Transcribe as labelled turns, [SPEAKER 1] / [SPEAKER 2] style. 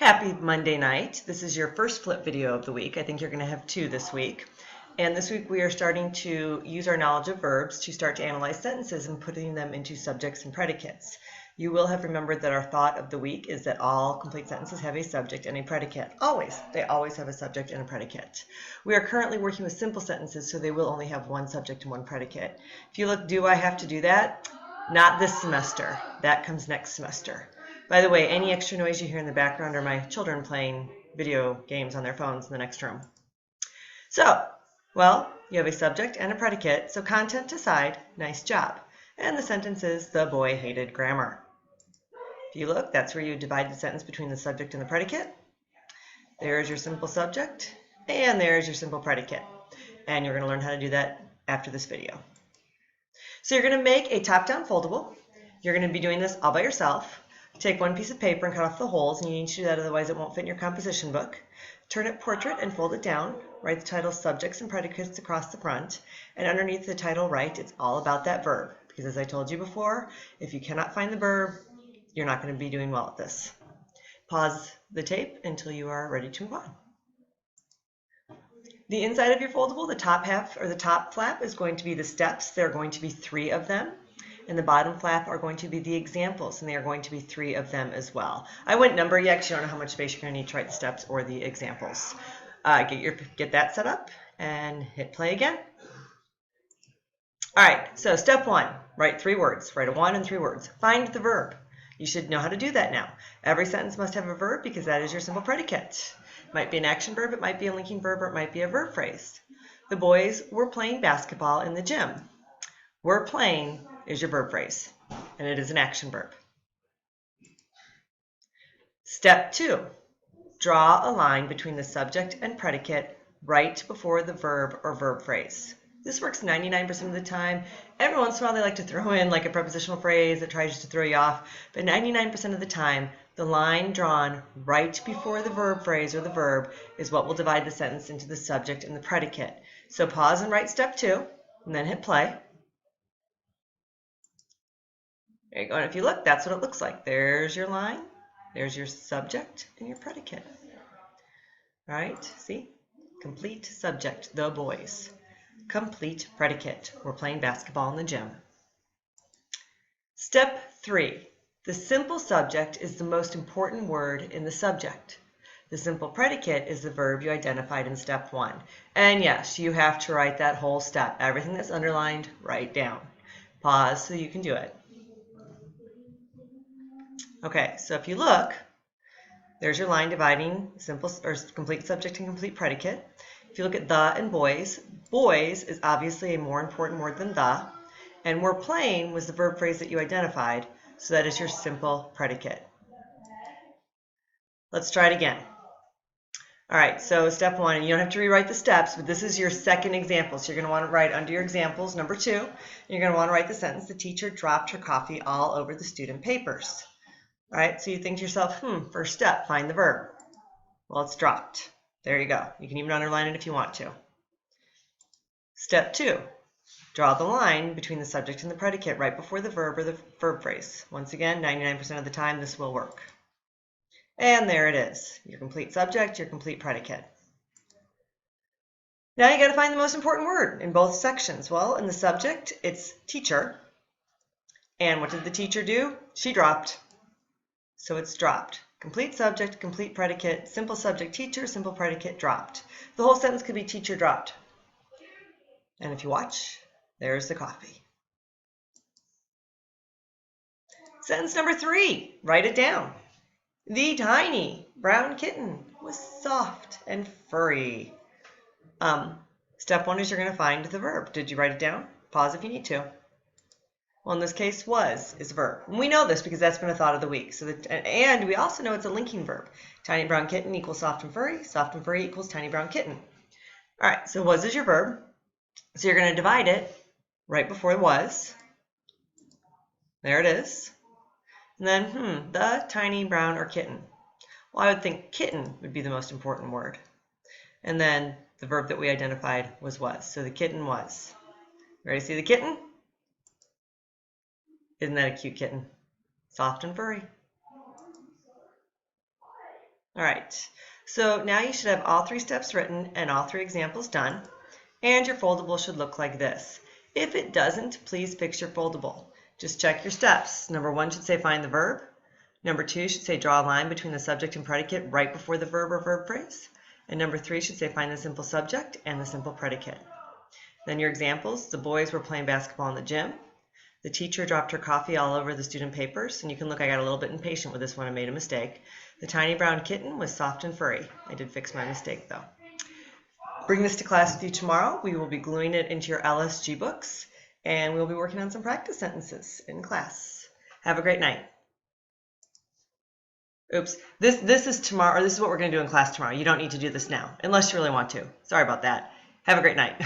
[SPEAKER 1] Happy Monday night. This is your first flip video of the week. I think you're going to have two this week. And this week we are starting to use our knowledge of verbs to start to analyze sentences and putting them into subjects and predicates. You will have remembered that our thought of the week is that all complete sentences have a subject and a predicate. Always. They always have a subject and a predicate. We are currently working with simple sentences, so they will only have one subject and one predicate. If you look, do I have to do that? Not this semester. That comes next semester. By the way, any extra noise you hear in the background are my children playing video games on their phones in the next room. So, well, you have a subject and a predicate, so content aside, nice job. And the sentence is, the boy hated grammar. If you look, that's where you divide the sentence between the subject and the predicate. There's your simple subject, and there's your simple predicate. And you're going to learn how to do that after this video. So you're going to make a top-down foldable. You're going to be doing this all by yourself. Take one piece of paper and cut off the holes, and you need to do that, otherwise it won't fit in your composition book. Turn it portrait and fold it down. Write the title Subjects and Predicates across the front, and underneath the title write, it's all about that verb. Because as I told you before, if you cannot find the verb, you're not going to be doing well at this. Pause the tape until you are ready to move on. The inside of your foldable, the top half or the top flap is going to be the steps. There are going to be 3 of them. And the bottom flap are going to be the examples, and they are going to be 3 of them as well. I wouldn't number yet because you don't know how much space you're going to need to write the steps or the examples. Get that set up and hit play again. All right, so step 1, write 3 words. Write a 1 and 3 words. Find the verb. You should know how to do that now. Every sentence must have a verb because that is your simple predicate. It might be an action verb, it might be a linking verb, or it might be a verb phrase. The boys were playing basketball in the gym. Were playing is your verb phrase, and it is an action verb. Step 2, draw a line between the subject and predicate right before the verb or verb phrase. This works 99% of the time. Every once in a while they like to throw in like a prepositional phrase that tries to throw you off, but 99% of the time the line drawn right before the verb phrase or the verb is what will divide the sentence into the subject and the predicate. So pause and write step 2, and then hit play. There you go, and if you look, that's what it looks like. There's your line, there's your subject, and your predicate. All right, see? Complete subject, the boys. Complete predicate, we're playing basketball in the gym. Step 3, the simple subject is the most important word in the subject. The simple predicate is the verb you identified in step 1. And yes, you have to write that whole step. Everything that's underlined, write down. Pause so you can do it. Okay, so if you look, there's your line dividing simple or complete subject and complete predicate. If you look at the and boys, boys is obviously a more important word than the, and we're playing was the verb phrase that you identified, so that is your simple predicate. Let's try it again. All right, so step 1, and you don't have to rewrite the steps, but this is your second example. So you're going to want to write under your examples, number 2, and you're going to want to write the sentence, the teacher dropped her coffee all over the student papers. All right, so you think to yourself, first step, find the verb. Well, it's dropped. There you go. You can even underline it if you want to. Step 2, draw the line between the subject and the predicate right before the verb or the verb phrase. Once again, 99% of the time this will work. And there it is, your complete subject, your complete predicate. Now you got to find the most important word in both sections. Well, in the subject, it's teacher. And what did the teacher do? She dropped. So it's dropped. Complete subject, complete predicate, simple subject teacher, simple predicate dropped. The whole sentence could be teacher dropped. And if you watch, there's the coffee. Sentence number 3, write it down. The tiny brown kitten was soft and furry. Step 1 is you're going to find the verb. Did you write it down? Pause if you need to. Well, in this case, was is a verb. And we know this because that's been a thought of the week. And we also know it's a linking verb. Tiny brown kitten equals soft and furry equals tiny brown kitten. All right, so was is your verb. So you're going to divide it right before was. There it is. And then, the tiny brown or kitten. Well, I would think kitten would be the most important word. And then the verb that we identified was. So the kitten was. Ready to see the kitten? Isn't that a cute kitten? Soft and furry. All right, so now you should have all 3 steps written and all 3 examples done, and your foldable should look like this. If it doesn't, please fix your foldable. Just check your steps. Number 1 should say find the verb. Number 2 should say draw a line between the subject and predicate right before the verb or verb phrase. And number 3 should say find the simple subject and the simple predicate. Then your examples: the boys were playing basketball in the gym. The teacher dropped her coffee all over the student papers, and you can look, I got a little bit impatient with this one and made a mistake. The tiny brown kitten was soft and furry. I did fix my mistake though. Bring this to class with you tomorrow. We will be gluing it into your LSG books, and we'll be working on some practice sentences in class. Have a great night. Oops, this is tomorrow, or this is what we're going to do in class tomorrow. You don't need to do this now, unless you really want to. Sorry about that. Have a great night.